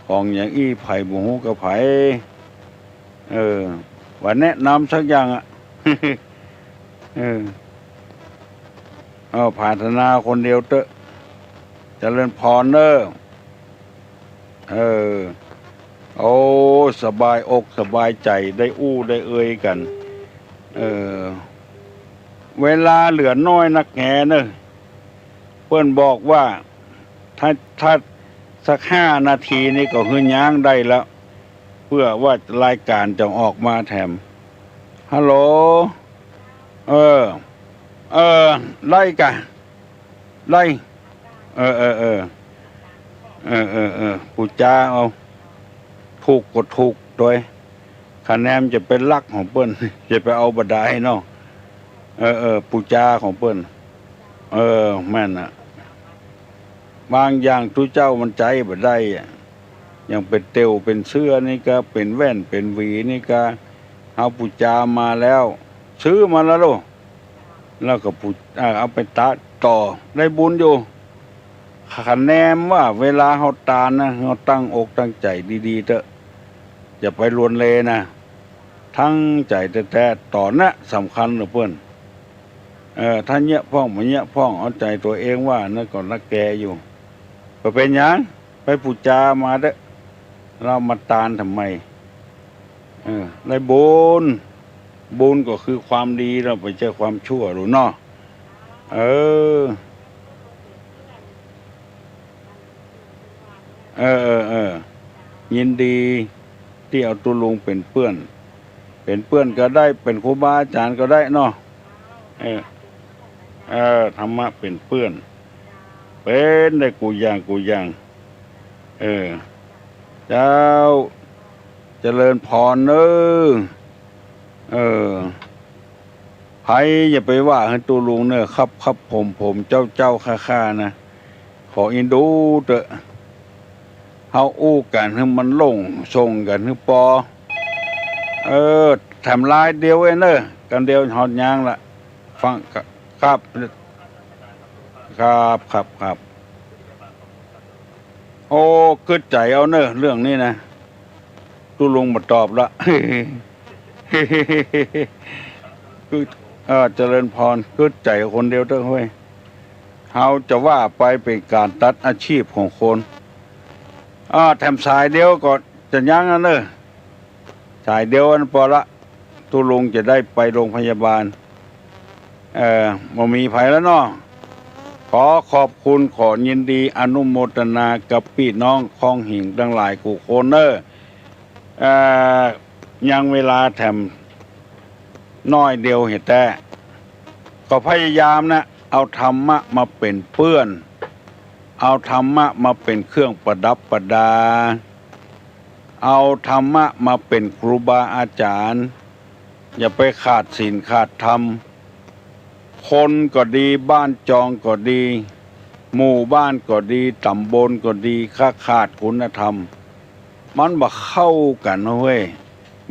ของอย่างอี้ไผ่บุหูกับไผ่ว่าแนะนำสักอย่างผาธนาคนเดียวเจริญพรสบายอกสบายใจได้ได้กันเวลาเหลือน้อยนักแหเพิ่นบอกว่าถ้าสัก5 นาทีนี่ก็คือย้างได้แล้วเพื่อว่ารายการจะออกมาแถมฮัลโหลไล่กะไล่ผู้จ้าเอาถูกก็ถูกโดยคะแนนจะเป็นลักของเปิ้นจะไปเอาบดาให้เนาะผู้จ้าของเปิ้นแม่นบางอย่างทุเจ้ามันใจบ่ได้อย่างเป็นเตียวเป็นเสื้อนี่ก็เป็นแว่นเป็นหวีนี่ก็เอาผู้จามาแล้วซื้อมาแล้วแล้วก็เอาไปตัดต่อได้บุญอยู่คะแนนว่าเวลาเขาตาเราตั้งอกตั้งใจดีๆเถอะอย่าไปลวนเลนะทั้งใจแต่ต่อสำคัญเพื่อนท่านเนี้ยพ่องมันเนี้ยพ่องเอาใจตัวเองว่านั่นก่อนนักแกอยู่ก็เป็นอย่างไปปูจามาเรามาตานทำไมได้บุญก็คือความดีเราไปเจอความชั่วหรือเนาะ ยินดีที่เอาตุลุงเป็นเพื่อนก็ได้เป็นครูบาอาจารย์ก็ได้เนาะธรรมะเป็นเพื่อนเป็นได้กูอย่างเจ้าเจริญพรไผอย่าไปว่าให้ตุลุงเนอะครับผมเจ้าข้านะขออินดูเถอะเฮาอู้กันให้มันลงส่งกันให้ปอทำลายเดียวเองกันเดียวหอดยางละฟังครับโอ้กึดใจเอาเรื่องนี้นะตุลุงมาตอบละ คือเจริญพรกึดใจคนเดียวเถอะเว้ยเฮาจะว่าไปเป็นการตัดอาชีพของคนแถมสายเดียวก็จะยั้งสายเดียวอันพอละตุลุงจะได้ไปโรงพยาบาลบ่มีภัยแล้วเนาะขอขอบคุณขอยินดีอนุโมทนากับพี่น้องคลองหิ่งทั้งหลายกูโคนยังเวลาแถมน้อยเดียวเห็นแต่ก็พยายามนะเอาธรรมะมาเป็นเปื้อนเอาธรรมะมาเป็นเครื่องประดับประดาเอาธรรมะมาเป็นครูบาอาจารย์อย่าไปขาดศีลขาดธรรมคนก็ดีบ้านจองก็ดีหมู่บ้านก็ดีตำบลก็ดีขาดคุณธรรมมันบ่เข้ากันเว้ย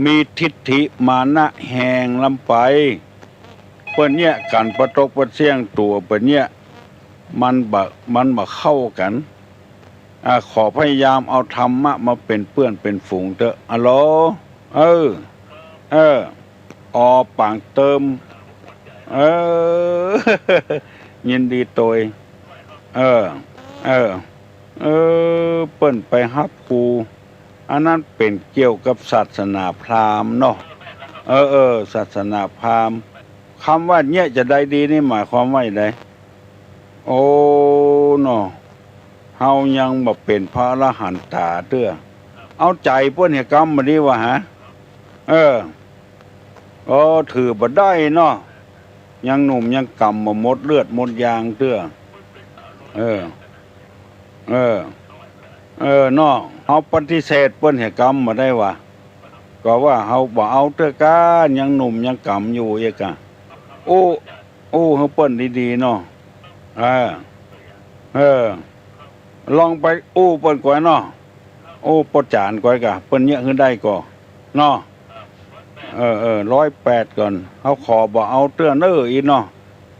มีทิฏฐิมานะแหงลำไปเปิ้นเนี่ยกันประตกประเสียงตัวเปิ้นเนี่ยมันบ่เข้ากันขอพยายามเอาธรรมะมาเป็นเพื่อนเป็นฝูงเถอะอะโหลอปางเติมยินดีโตยเปิ้นไปฮับครูอันนั้นเป็นเกี่ยวกับศาสนาพราหมณ์เนาะศาสนาพราหมณ์คำว่าเนี่ยจะได้ดีนี่หมายความว่าไดโอ้เนาะเฮายังบ่เป็นพระอรหันตาเตื้อเอาใจเพิ่นให้กรรมมาดีว่าฮะถือบ่ได้เนาะยังหนุ่มยังกำบ่หมดเลือดหมดยางเตื้อเนาะเฮาปฏิเสธเพิ่นให้กรรมมาได้ว่าก็ว่าเฮาบ่เอาเตื้อกายังหนุ่มยังกำอยู่อีกอ่ะโอ้เฮาเปิ้นดีๆเนาะลองไปเปิ้นก่อนเนาะปอจานก่อนกะเปิ้นเนี่ยขึ้นได้ก่อเนาะ108ก่อนเฮาขอบ่เอาเตื้ออีเนาะ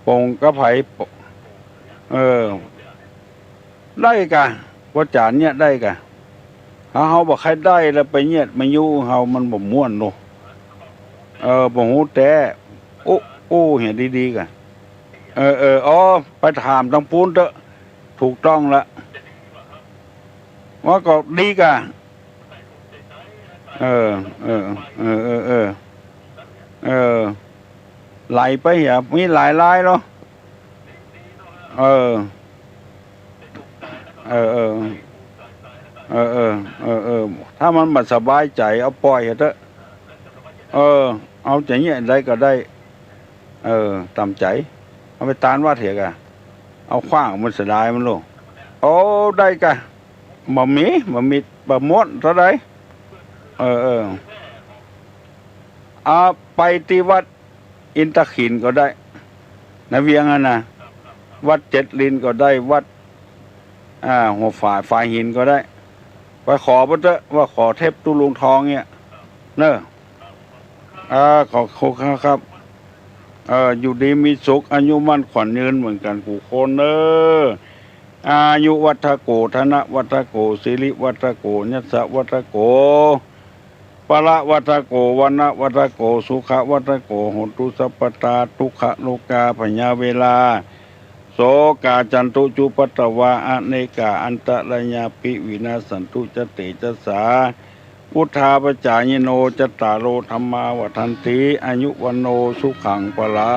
ปงกะไผได้กะปอจานเนี่ยได้กะถ้าเฮาบ่ใครได้แล้วไปเนี่ยมาอยู่เฮามันบ่ม่วนเนาะบ่ฮู้แต่เห็นดีๆกะไปถามทางปูนเถอะถูกต้องละว่าก็ดีกะไหลไปอย่ามีหลายลายเนาะถ้ามันบ่สบายใจเอาปล่อยเถอะเอาใจเงี้ยได้ก็ได้ตามใจเอาไปตานว่าเถอะกะเอาขว้างมันเสียดายมันโลได้กะบ่มีบ่หมดเท่าใดไปที่วัดอินทขินก็ได้นะเวียงนะวัดเจ็ดลินก็ได้วัดหัวฝ่ายหินก็ได้ไปขอพระเจ้าว่าขอเทพตุลุงทองเนี่ยเนอะขอครับอยู่ดีมีสุขอายุมั่นขวัญยืนเหมือนกันกูคนอายุวัฏโกธนะวัฏโกสิริวัฏโกยัสสะวัฏโกปะละวัฏโกวันนะวัฏโกสุขะวัฏโกโหตุสัพพตาทุกขโลกาพญาเวลาโสกาจันตุจุปัตตวาอเนกาอันตรญาปิวินาสันตุจเตจัสสาพุทธาปจายโนจตตารโอธรรมาวัฏันติอายุวันโนสุขังปลา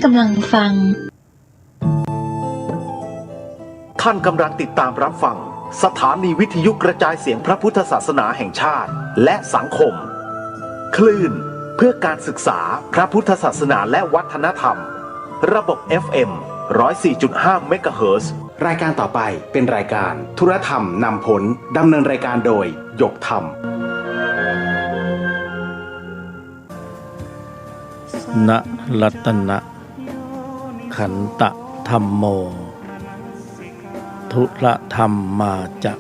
กำลังฟัง ท่านกำลังติดตามรับฟังสถานีวิทยุกระจายเสียงพระพุทธศาสนาแห่งชาติและสังคมคลื่นเพื่อการศึกษาพระพุทธศาสนาและวัฒนธรรมระบบ FM 104.5 เมกะเฮิรตซ์ รายการต่อไปเป็นรายการธุรธรรมนำผลดำเนินรายการโดยหยกธรรมนะรัตนะขันตะธัมโมทุระธรรมมาจะ